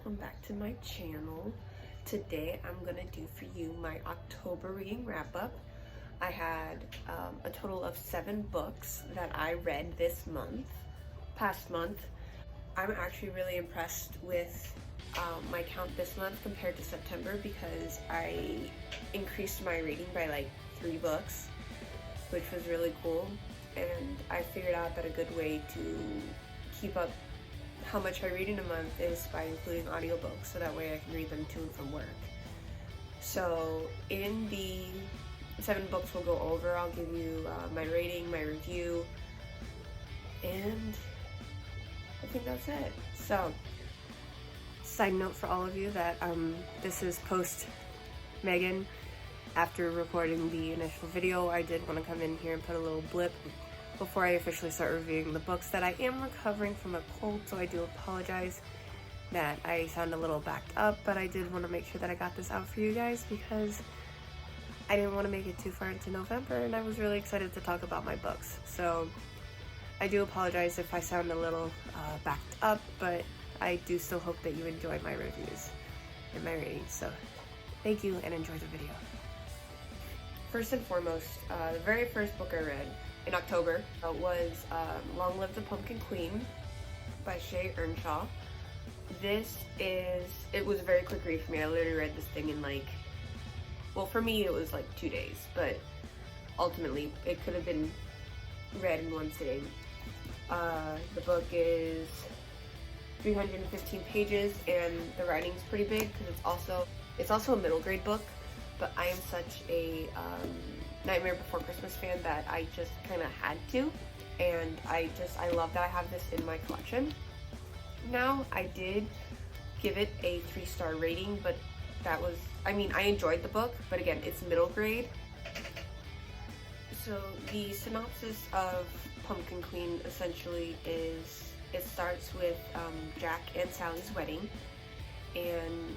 welcome back to my channel. Today I'm gonna do for you my October reading wrap-up. I had a total of 7 books that I read this month, past month. I'm actually really impressed with my count this month compared to September because I increased my reading by like 3 books, which was really cool. And I figured out that a good way to keep up how much I read in a month is by including audiobooks, so that way I can read them to and from work. So in the 7 books we'll go over, I'll give you my rating, my review, and I think that's it. So, side note for all of you that this is post Megan. After recording the initial video, I did want to come in here and put a little blip before I officially start reviewing the books that I am recovering from a cold, so I do apologize that I sound a little backed up, but I did want to make sure that I got this out for you guys because I didn't want to make it too far into November and I was really excited to talk about my books. So I do apologize if I sound a little backed up, but I do still hope that you enjoy my reviews and my ratings. So thank you and enjoy the video. First and foremost, the very first book I read in October was Long Live the Pumpkin Queen by Shea, Ernshaw. It was a very quick read for me. I literally read this thing in like, well, for me it was like 2 days, but ultimately it could have been read in one sitting. The book is 315 pages and the writing's pretty big because it's also a middle grade book, but I am such a Nightmare Before Christmas fan that I just kind of had to, and I love that I have this in my collection. Now, I did give it a 3-star rating, but I enjoyed the book, but again, it's middle grade. So the synopsis of Pumpkin Queen essentially is, it starts with Jack and Sally's wedding, and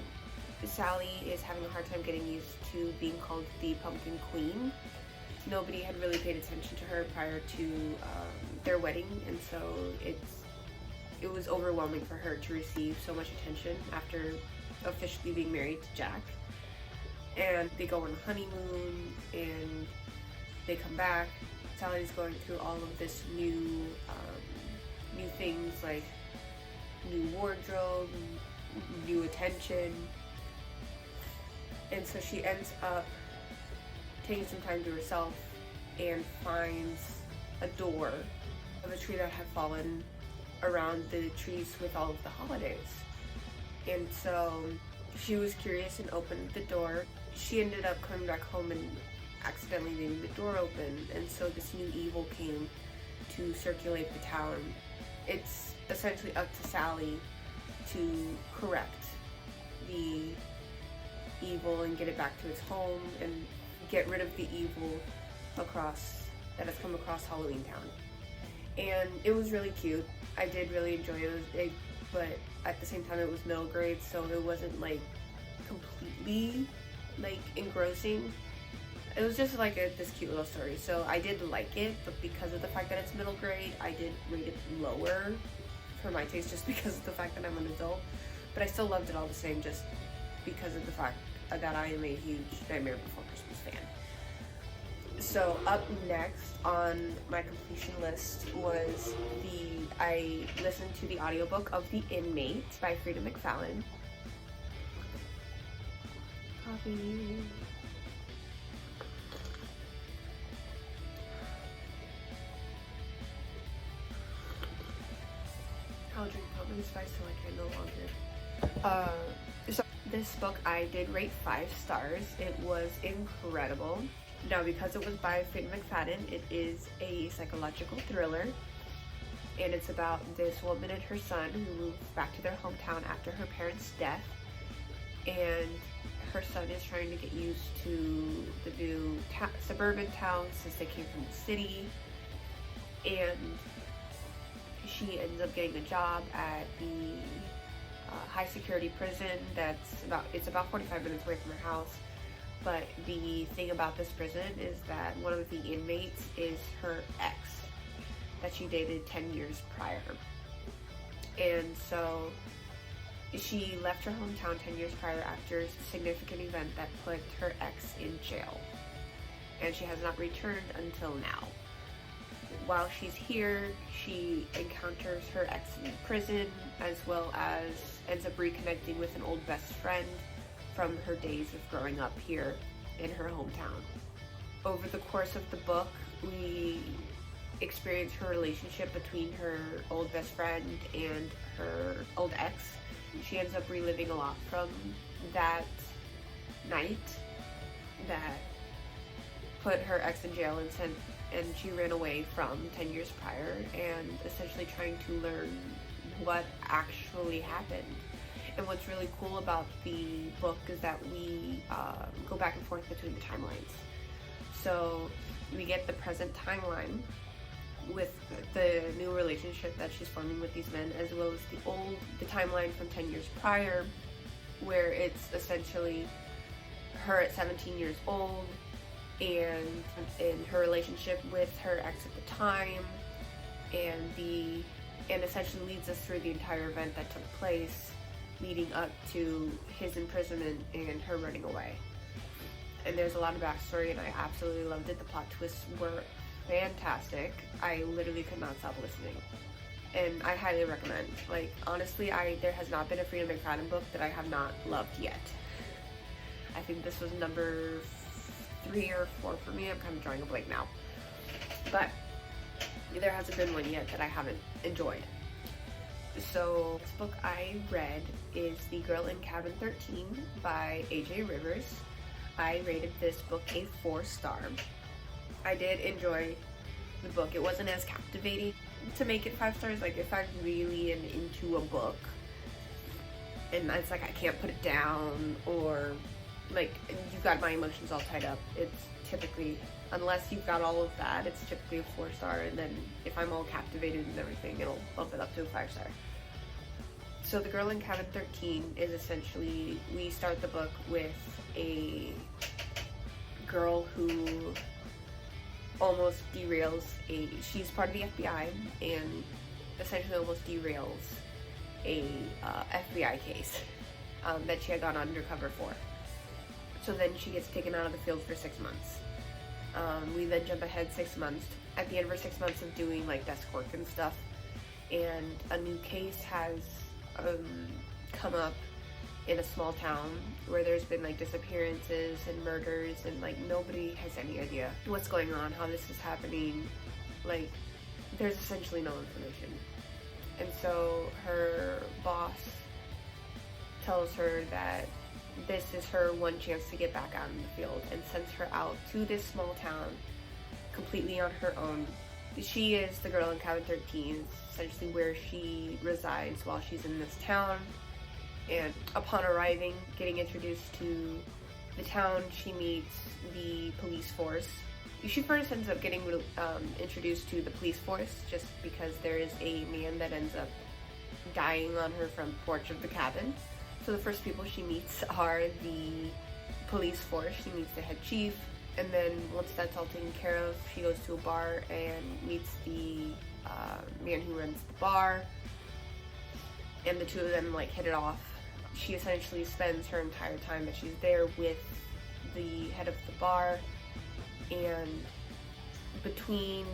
Sally is having a hard time getting used to being called the Pumpkin Queen. Nobody had really paid attention to her prior to their wedding, and so it was overwhelming for her to receive so much attention after officially being married to Jack. And they go on a honeymoon, and they come back. Sally's going through all of this new things like new wardrobe, new attention. And so she ends up taking some time to herself and finds a door of a tree that had fallen around the trees with all of the holidays. And so she was curious and opened the door. She ended up coming back home and accidentally leaving the door open, and so this new evil came to circulate the town. It's essentially up to Sally to correct the evil and get it back to its home and get rid of the evil that has come across Halloween Town. And it was really cute. I did really enjoy it, but at the same time it was middle grade, so it wasn't like completely like engrossing. It was just like this cute little story, so I did like it, but because of the fact that it's middle grade, I did rate it lower for my taste just because of the fact that I'm an adult. But I still loved it all the same just because of the fact that I am a huge Nightmare Before Christmas fan. So up next on my completion list was I listened to the audiobook of The Inmate by Frieda McFadden. Coffee. I'll drink pumpkin spice till I can no longer. So this book I did rate 5 stars. It was incredible. Now, because it was by Frieda McFadden, it is a psychological thriller, and it's about this woman and her son who moved back to their hometown after her parents' death, and her son is trying to get used to the new suburban town since they came from the city, and she ends up getting a job at the high security prison it's about 45 minutes away from her house. But the thing about this prison is that one of the inmates is her ex that she dated 10 years prior. And so She left her hometown 10 years prior after a significant event that put her ex in jail, and she has not returned until now. While she's here, she encounters her ex in prison, as well as ends up reconnecting with an old best friend from her days of growing up here in her hometown. Over the course of the book, we experience her relationship between her old best friend and her old ex. She ends up reliving a lot from that night that put her ex in jail and she ran away from 10 years prior, and essentially trying to learn what actually happened. And what's really cool about the book is that we go back and forth between the timelines. So we get the present timeline with the new relationship that she's forming with these men, as well as the timeline from 10 years prior, where it's essentially her at 17 years old and in her relationship with her ex at the time, and essentially leads us through the entire event that took place leading up to his imprisonment and her running away. And there's a lot of backstory, and I absolutely loved it. The plot twists were fantastic. I literally could not stop listening, and I highly recommend. Like, honestly, there has not been a Frieda McFadden book that I have not loved yet. I think this was number 3 or 4 for me. I'm kind of drawing a blank now, but there hasn't been one yet that I haven't enjoyed. So this book I read is The Girl in Cabin 13 by A.J. Rivers. I rated this book a 4-star. I did enjoy the book. It wasn't as captivating to make it 5 stars. Like, if I really am into a book and it's like I can't put it down, or like you've got my emotions all tied up, it's typically, unless you've got all of that, it's typically a 4-star. And then if I'm all captivated and everything, it'll bump it up to a 5-star. So The Girl in Cabin 13 is essentially, we start the book with a girl who almost derails she's part of the FBI and essentially almost derails a FBI case that she had gone undercover for. So then she gets taken out of the field for 6 months. We then jump ahead 6 months. At the end of her 6 months of doing like desk work and stuff, and a new case has come up in a small town where there's been like disappearances and murders, and like nobody has any idea what's going on, how this is happening. Like, there's essentially no information. And so her boss tells her that this is her one chance to get back out in the field, and sends her out to this small town completely on her own. She is the girl in Cabin 13, essentially where she resides while she's in this town. And upon arriving, getting introduced to the town, she meets the police force. She first ends up getting introduced to the police force just because there is a man that ends up dying on her front porch of the cabin. So the first people she meets are the police force. She meets the head chief, and then once that's all taken care of, she goes to a bar and meets the man who runs the bar, and the two of them like hit it off. She essentially spends her entire time that she's there with the head of the bar, and between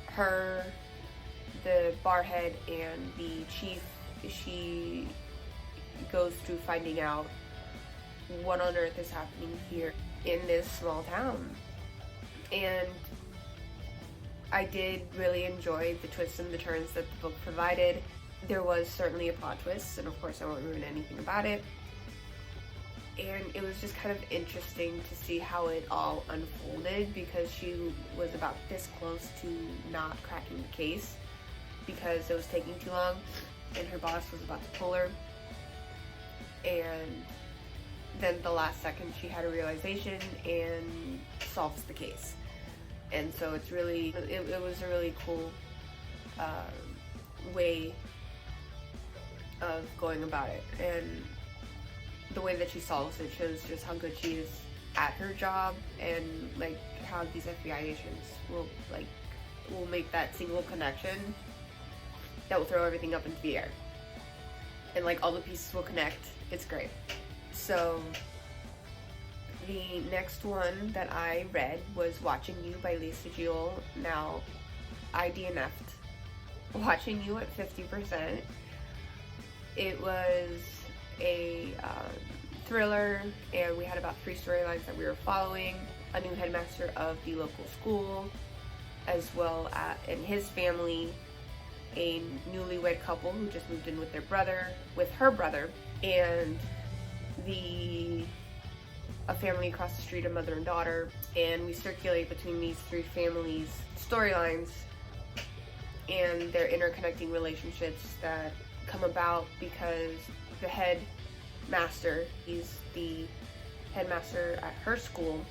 her, the bar head, and the chief, she goes through finding out what on earth is happening here in this small town. And I did really enjoy the twists and the turns that the book provided. There was certainly a plot twist, and of course I won't ruin anything about it. And it was just kind of interesting to see how it all unfolded, because she was about this close to not cracking the case because it was taking too long, and her boss was about to pull her. And then the last second she had a realization and solves the case. And so it's really, it was a really cool way of going about it. And the way that she solves it shows just how good she is at her job, and like how these FBI agents will make that single connection that will throw everything up into the air. and like all the pieces will connect. It's great. So the next one that I read was Watching You by Lisa Jewell. Now, I DNF'd Watching You at 50%. It was a thriller, and we had about 3 storylines that we were following. A new headmaster of the local school, as well as in his family, a newlywed couple who just moved in with her brother, and a family across the street, a mother and daughter, and we circulate between these 3 families' storylines and their interconnecting relationships that come about because the headmaster, he's the headmaster at her school,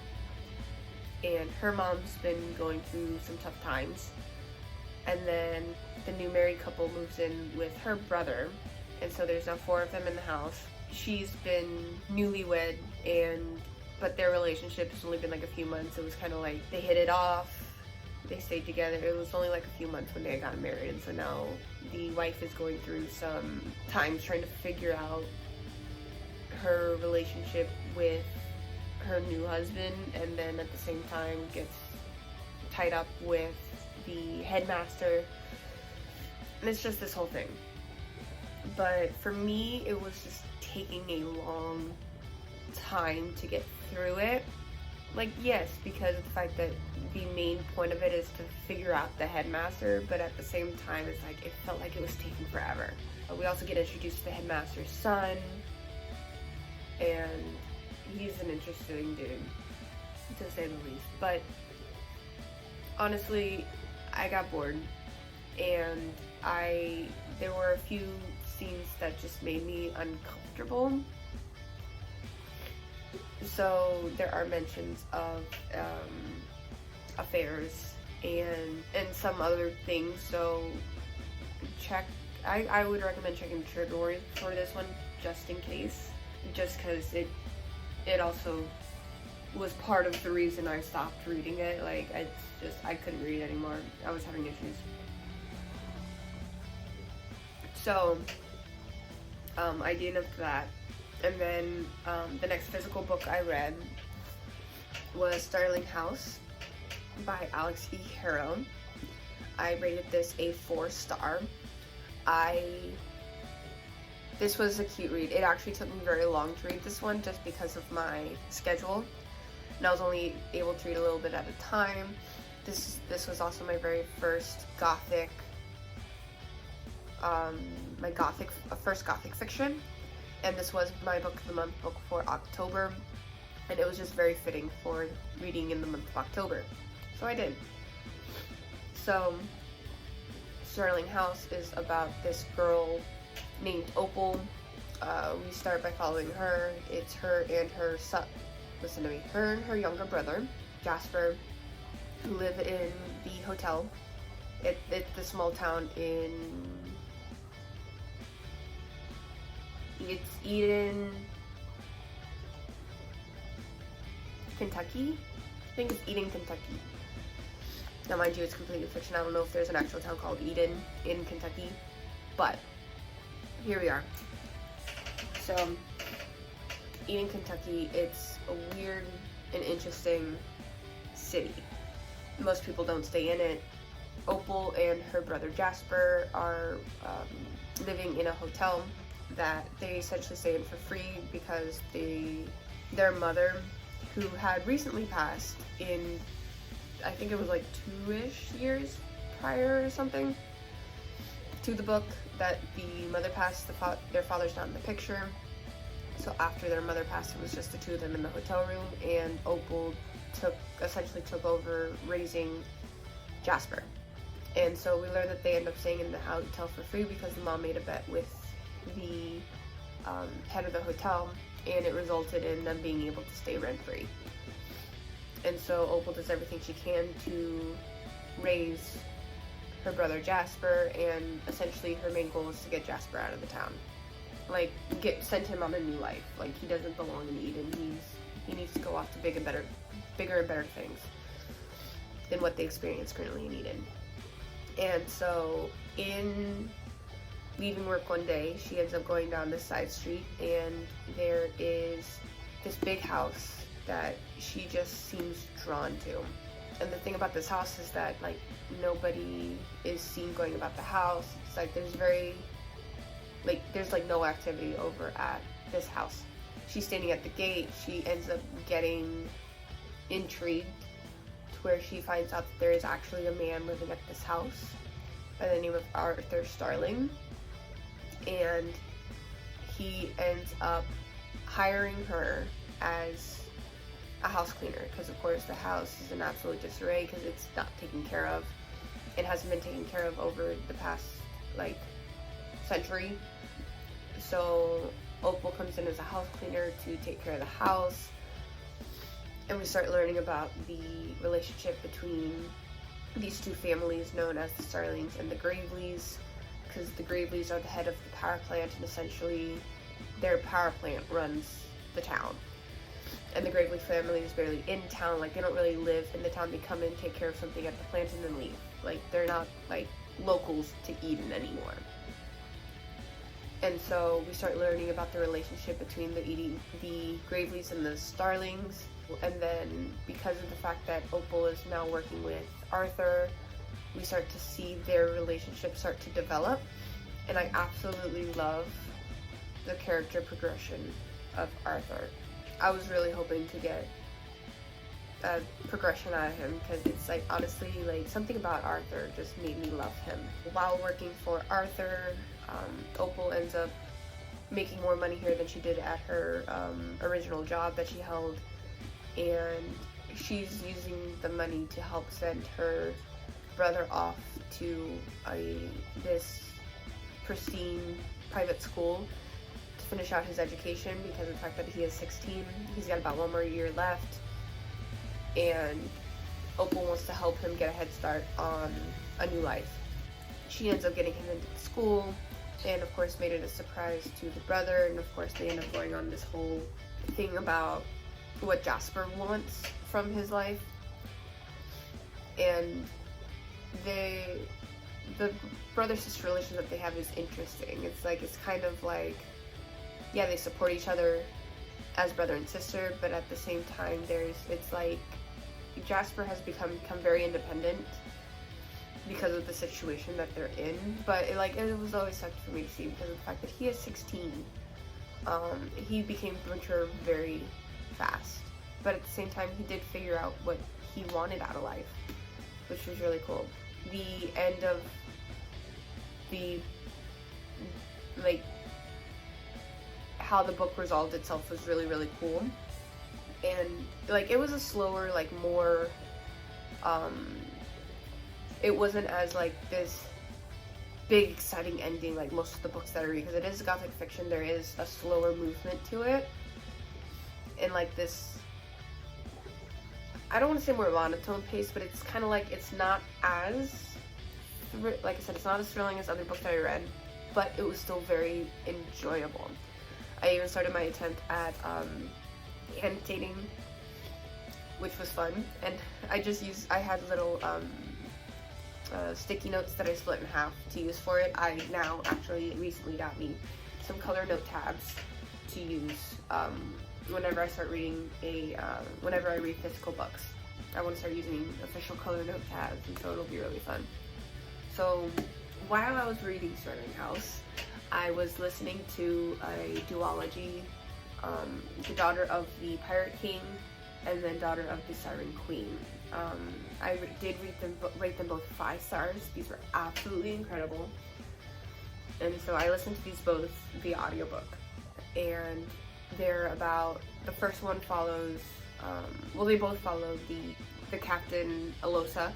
and her mom's been going through some tough times, and then the new married couple moves in with her brother, and so there's now 4 of them in the house. She's been newlywed, but their relationship has only been like a few months. It was kind of like they hit it off, they stayed together. It was only like a few months when they got married, and so now the wife is going through some times trying to figure out her relationship with her new husband, and then at the same time gets tied up with the headmaster, and it's just this whole thing. But for me, it was just taking a long time to get through it. Like, yes, because of the fact that the main point of it is to figure out the headmaster, but at the same time, it's like, it felt like it was taking forever. We also get introduced to the headmaster's son, and he's an interesting dude, to say the least. But honestly, I got bored, and there were a few scenes that just made me uncomfortable. So there are mentions of affairs and some other things, so I would recommend checking the trigger warning for this one just in case, just because it also was part of the reason I stopped reading it. Like, I couldn't read anymore. I was having issues. So I DNF'd that. And then the next physical book I read was Starling House by Alix E. Harrow. I rated this a 4-star. This was a cute read. It actually took me very long to read this one just because of my schedule, and I was only able to read a little bit at a time. This was also my very first gothic, first gothic fiction, and this was my book of the month book for October, and it was just very fitting for reading in the month of October, so I did. So Starling House is about this girl named Opal. We start by following her. It's her and her son, her and her younger brother, Jasper, who live in the hotel. It's the small town in, it's Eden, Kentucky? I think it's Eden, Kentucky. Now mind you, it's completely fiction. I don't know if there's an actual town called Eden in Kentucky, but here we are. So, Eden, Kentucky, it's a weird and interesting city. Most people don't stay in it. Opal and her brother Jasper are living in a hotel that they essentially stay in for free because their mother, who had recently passed in, I think it was like 2-ish years prior or something to the book, that the mother passed, their father's not in the picture. So after their mother passed, it was just the 2 of them in the hotel room, and Opal essentially took over raising Jasper. And so we learned that they end up staying in the hotel for free because the mom made a bet with the head of the hotel, and it resulted in them being able to stay rent-free. And so Opal does everything she can to raise her brother Jasper, and essentially her main goal is to get Jasper out of the town. Like, send him on a new life. Like, he doesn't belong in Eden. He needs to go off to bigger and better things than what they experience currently in Eden. And so in leaving work one day, she ends up going down this side street, and there is this big house that she just seems drawn to. And the thing about this house is that, like, nobody is seen going about the house. It's like there's no activity over at this house. She's standing at the gate. She ends up getting intrigued to where she finds out that there is actually a man living at this house by the name of Arthur Starling, and he ends up hiring her as a house cleaner, because of course the house is in absolute disarray because it's not taken care of. It hasn't been taken care of over the past like century. So Opal comes in as a house cleaner to take care of the house, and we start learning about the relationship between these two families known as the Starlings and the Graveleys, because the Graveleys are the head of the power plant, and essentially their power plant runs the town. And the Gravely family is barely in town. Like, they don't really live in the town. They come in, take care of something at the plant, and then leave. Like, they're not like locals to Eden anymore. And so we start learning about the relationship between the Graveleys and the Starlings. And then because of the fact that Opal is now working with Arthur, we start to see their relationship start to develop. And I absolutely love the character progression of Arthur. I was really hoping to get a progression out of him, because it's like, honestly, like, something about Arthur just made me love him. While working for Arthur, Opal ends up making more money here than she did at her original job that she held, and she's using the money to help send her brother off to this pristine private school to finish out his education, because of the fact that he is 16. He's got about one more year left, and Opal wants to help him get a head start on a new life. She ends up getting him into the school, and of course made it a surprise to the brother, and of course they end up going on this whole thing about what Jasper wants from his life. And the brother-sister relationship that they have is interesting. It's like, it's kind of like, yeah, they support each other as brother and sister, but at the same time it's like Jasper has become very independent because of the situation that they're in. But it was always such for me to see, because of the fact that he is 16. He became mature very fast, but at the same time he did figure out what he wanted out of life, which was really cool. The end of the, like, how the book resolved itself was really, really cool. And like, it was a slower, like, more it wasn't as like this big exciting ending like most of the books that I read, because it is gothic fiction. There is a slower movement to it, and like this, I don't want to say more monotone pace, but it's kind of like, it's not as, like I said, it's not as thrilling as other books that I read, but it was still very enjoyable. I even started my attempt at annotating, which was fun, and I had little sticky notes that I split in half to use for it. I now actually recently got me some color note tabs to use whenever I start reading whenever I read physical books. I want to start using official color note tabs, and so it'll be really fun. So while I was reading Starling House, I was listening to a duology, the daughter of the Pirate King and then daughter of the Siren Queen. I did rate them both 5 stars. These were absolutely incredible. And so I listened to these both via audiobook. And they're about, the first one follows, they both follow the captain, Alosa,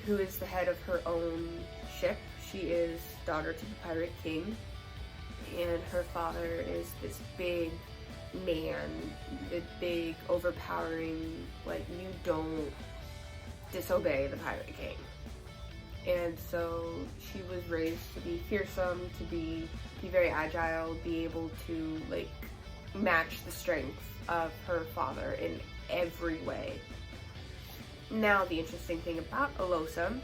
who is the head of her own ship. She is daughter to the Pirate King, and her father is this big man, the big, overpowering, like, you don't disobey the Pirate King. And so she was raised to be fearsome, to be very agile, be able to, like, match the strength of her father in every way. Now, the interesting thing about Alosa,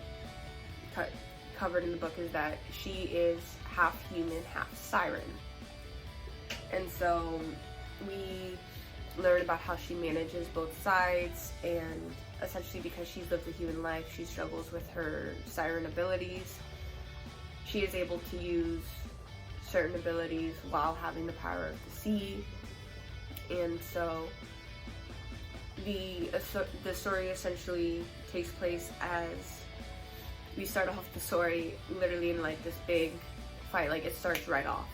covered in the book, is that she is half human, half Siren. And so we learn about how she manages both sides, and essentially because she's lived a human life, she struggles with her Siren abilities. She is able to use certain abilities while having the power of the sea. And so the story essentially takes place as we start off the story literally in like this big fight. Like, it starts right off.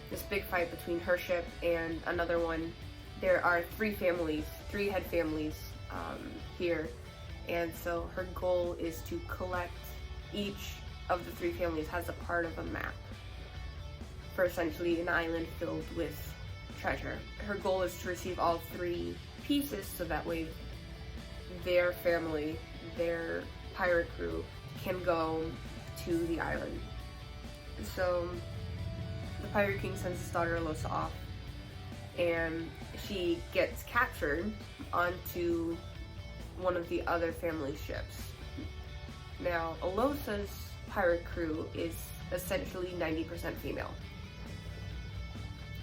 This big fight between her ship and another one. There are three head families here, and so her goal is to collect each of the three families has a part of a map for essentially an island filled with treasure. Her goal is to receive all three pieces so that way their family, their pirate crew, can go to the island. So the Pirate King sends his daughter Alosa off, and she gets captured onto one of the other family ships. Now, Alosa's pirate crew is essentially 90% female.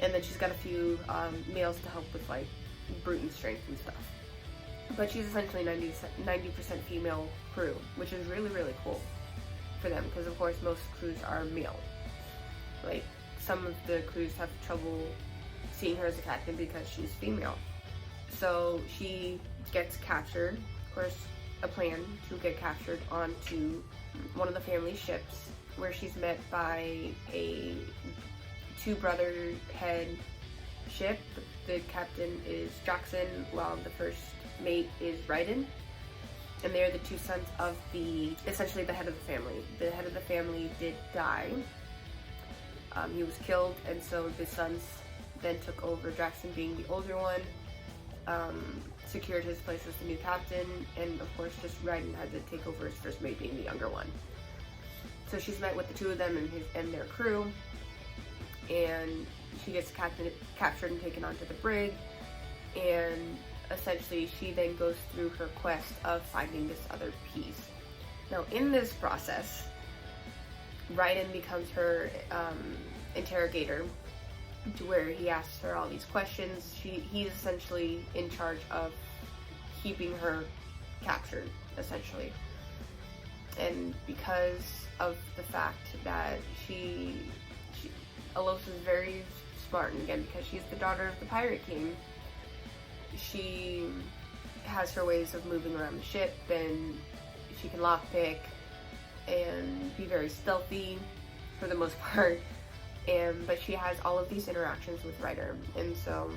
And then she's got a few males to help with like brute and strength and stuff. But she's essentially 90% female crew, which is really, really cool for them, because of course most crews are male. Like, some of the crews have trouble seeing her as a captain because she's female. So she gets captured, of course a plan to get captured onto one of the family ships, where she's met by a two-brother head ship. The captain is Jackson, while the first mate is Ryden. And they're the two sons of essentially the head of the family. The head of the family did die. He was killed, and so the sons then took over. Jackson, being the older one, secured his place as the new captain, and of course just Ryden had to take over his first mate, being the younger one. So she's met with the two of them and their crew, and she gets captured and taken onto the brig, and essentially she then goes through her quest of finding this other piece. Now, in this process, Ryden becomes her interrogator, to where he asks her all these questions. He's essentially in charge of keeping her captured, essentially. And because of the fact that Alosa's very smart, and again, because she's the daughter of the Pirate King, she has her ways of moving around the ship, and she can lockpick and be very stealthy for the most part. But she has all of these interactions with Ryder, and so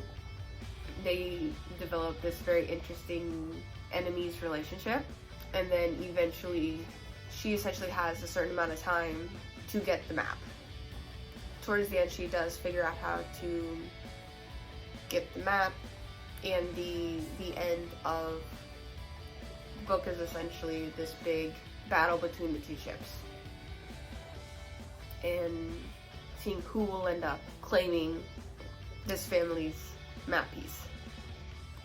they develop this very interesting enemies relationship. And then eventually she essentially has a certain amount of time to get the map. Towards the end, she does figure out how to get the map, and the end of the book is essentially this big battle between the two ships, and seeing who will end up claiming this family's map piece.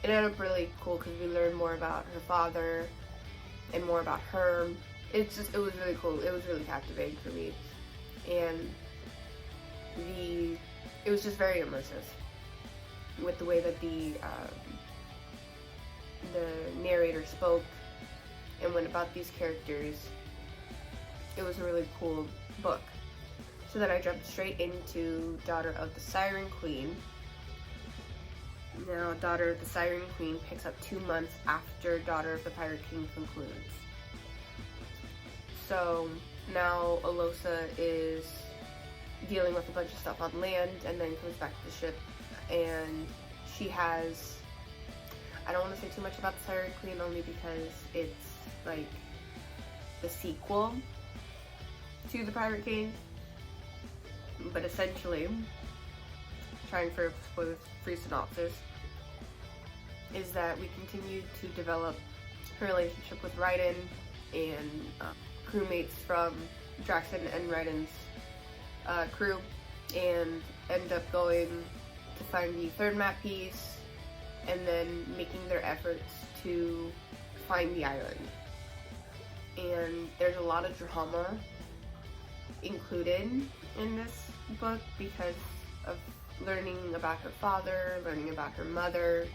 It ended up really cool because we learned more about her father and more about her. It was really cool. It was really captivating for me, and it was just very immersive with the way that the narrator spoke and went about these characters. It was a really cool book. So then I jumped straight into Daughter of the Siren Queen. Now, Daughter of the Siren Queen picks up 2 months after Daughter of the Pirate King concludes. So now Alosa is dealing with a bunch of stuff on land, and then comes back to the ship, and she has, I don't want to say too much about the Siren Queen, only because it's like the sequel to the Pirate King. But essentially, trying for a spoiler-free synopsis, is that we continue to develop her relationship with Ryden and crewmates from Jackson and Ryden's crew, and end up going to find the third map piece, and then making their efforts to find the island. And there's a lot of drama included in this book because of learning about her father, learning about her mother,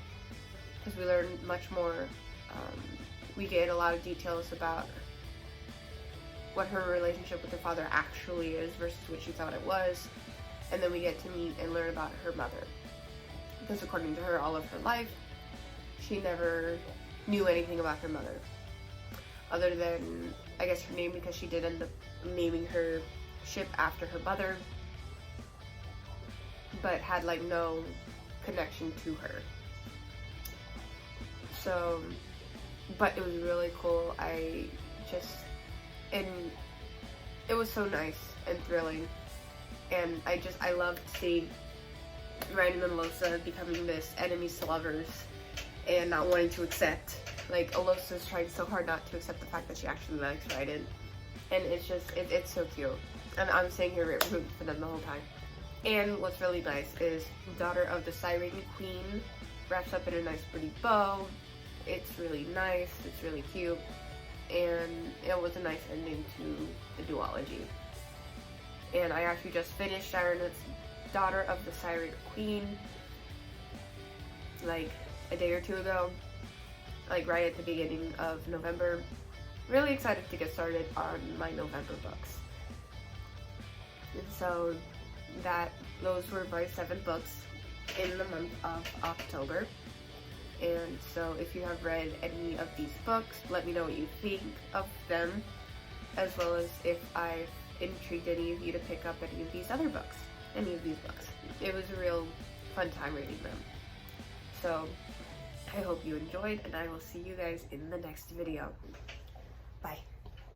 because we learn much more. We get a lot of details about what her relationship with her father actually is versus what she thought it was, and then we get to meet and learn about her mother, because according to her, all of her life, she never knew anything about her mother, other than, I guess, her name, because she did end up naming her ship after her mother, but had like no connection to her. So, but it was really cool. And it was so nice and thrilling, and I loved seeing Ryan and Alosa becoming this enemies to lovers and not wanting to accept, like, Alosa's trying so hard not to accept the fact that she actually likes Ryan, and it's just, it's so cute, and I'm sitting here rooting for them the whole time. And what's really nice is Daughter of the Siren Queen wraps up in a nice pretty bow. It's really nice, it's really cute, and it was a nice ending to the duology. And I actually just finished Siren's Daughter of the Siren Queen like a day or two ago, like right at the beginning of November. Really excited to get started on my November books. And so those were my 7 books in the month of October. And so if you have read any of these books, let me know what you think of them, as well as if I've intrigued any of you to pick up any of these books. It was a real fun time reading them. So I hope you enjoyed, and I will see you guys in the next video. Bye.